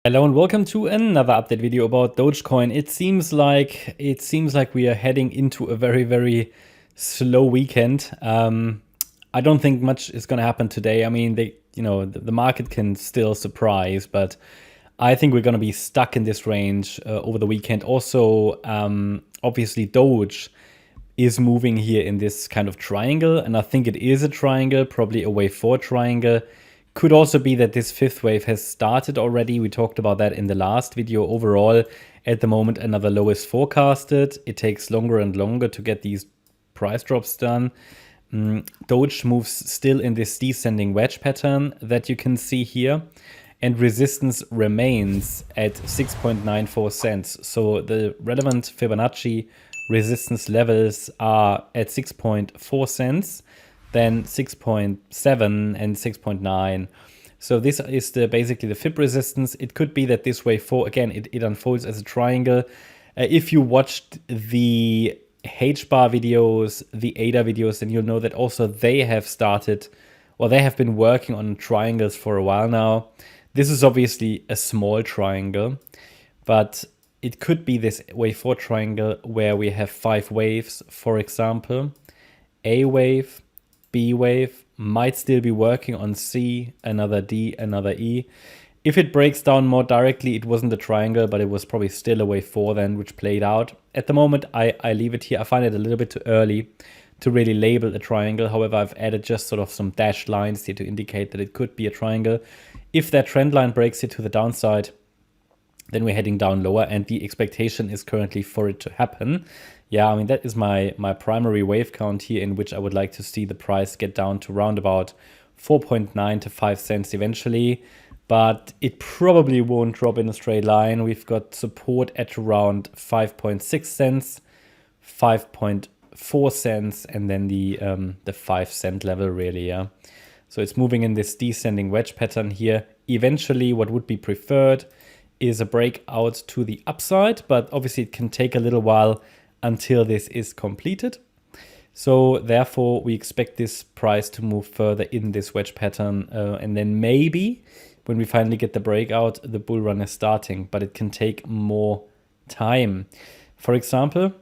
Hello and welcome to another update video about Dogecoin. It seems like we are heading into a very slow weekend. I don't think much is going to happen today. I mean, the market can still surprise, but I think we're going to be stuck in this range over the weekend. Also, obviously, Doge is moving here in this kind of triangle, and I think it is a triangle, probably a wave 4 triangle. Could also be that this fifth wave has started already. We talked about that in the last video. Overall, at the moment, another low is forecasted. It takes longer and longer to get these price drops done. Doge moves still in this descending wedge pattern that you can see here. And resistance remains at 6.94 cents. So the relevant Fibonacci resistance levels are at 6.4 cents. Then 6.7 and 6.9. So this is basically the Fib resistance. It could be that this wave 4, again, it unfolds as a triangle. If you watched the H-bar videos, the ADA videos, then you'll know that also they have started, or they have been working on triangles for a while now. This is obviously a small triangle, but it could be this wave 4 triangle where we have 5 waves, for example. A wave, B wave, might still be working on C, another D, another E. If it breaks down more directly, it wasn't a triangle, but it was probably still a wave 4 then, which played out. At the moment, I leave it here. I find it a little bit too early to really label a triangle. However, I've added just sort of some dashed lines here to indicate that it could be a triangle. If that trend line breaks it to the downside, then we're heading down lower, and the expectation is currently for it to happen. Yeah, I mean, that is my primary wave count here, in which I would like to see the price get down to around about 4.9 to 5 cents eventually. But it probably won't drop in a straight line. We've got support at around 5.6 cents, 5.4 cents, and then the 5 cent level really, yeah. So it's moving in this descending wedge pattern here. Eventually, what would be preferred is a breakout to the upside, but obviously it can take a little while until this is completed. So therefore, we expect this price to move further in this wedge pattern. And then maybe when we finally get the breakout, the bull run is starting, but it can take more time. For example,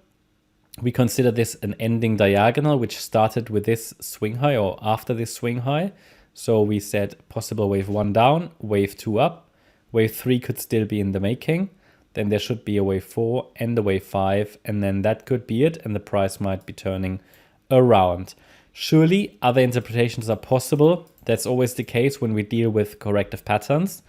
we consider this an ending diagonal, which started with this swing high or after this swing high. So we said possible wave 1 down, wave 2 up, wave 3 could still be in the making. Then there should be a wave 4 and a wave 5, and then that could be it, and the price might be turning around. Surely other interpretations are possible. That's always the case when we deal with corrective patterns.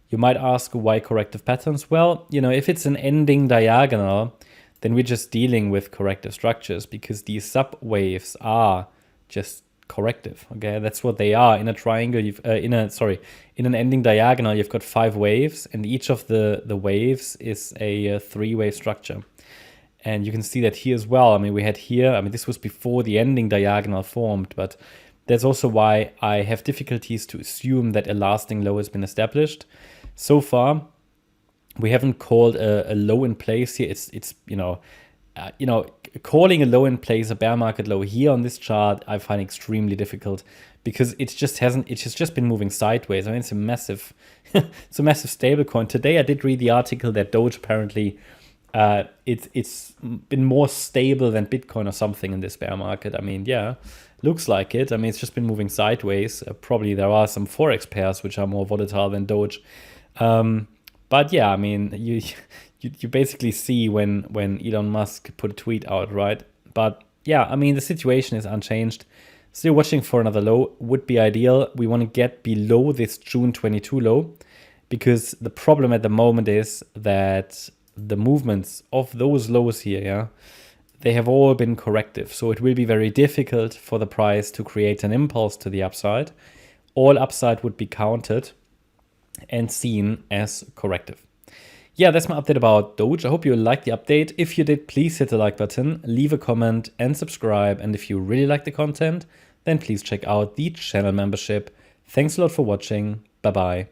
You might ask, why corrective patterns? Well, if it's an ending diagonal, then we're just dealing with corrective structures, because these sub waves are just corrective. Okay, that's what they are. In a triangle, in an ending diagonal, you've got 5 waves, and each of the waves is a 3-wave structure. And you can see that here as well. I mean, we had here, I mean, this was before the ending diagonal formed, but that's also why I have difficulties to assume that a lasting low has been established. So far, we haven't called a low in place here. It's calling a low in place, a bear market low here on this chart, I find extremely difficult, because it has just been moving sideways. I mean, it's a massive stable coin. Today I did read the article that Doge apparently it's been more stable than Bitcoin or something in this bear market. I mean, yeah, looks like it. I mean, it's just been moving sideways. Probably there are some forex pairs which are more volatile than Doge. But yeah, I mean, you basically see when Elon Musk put a tweet out, right? But yeah, I mean, the situation is unchanged. Still watching for another low would be ideal. We want to get below this June 22 low, because the problem at the moment is that the movements of those lows here, yeah, they have all been corrective. So it will be very difficult for the price to create an impulse to the upside. All upside would be counted and seen as corrective. Yeah, that's my update about Doge. I hope you liked the update. If you did, please hit the like button, leave a comment and subscribe. And if you really like the content, then please check out the channel membership. Thanks a lot for watching. Bye-bye.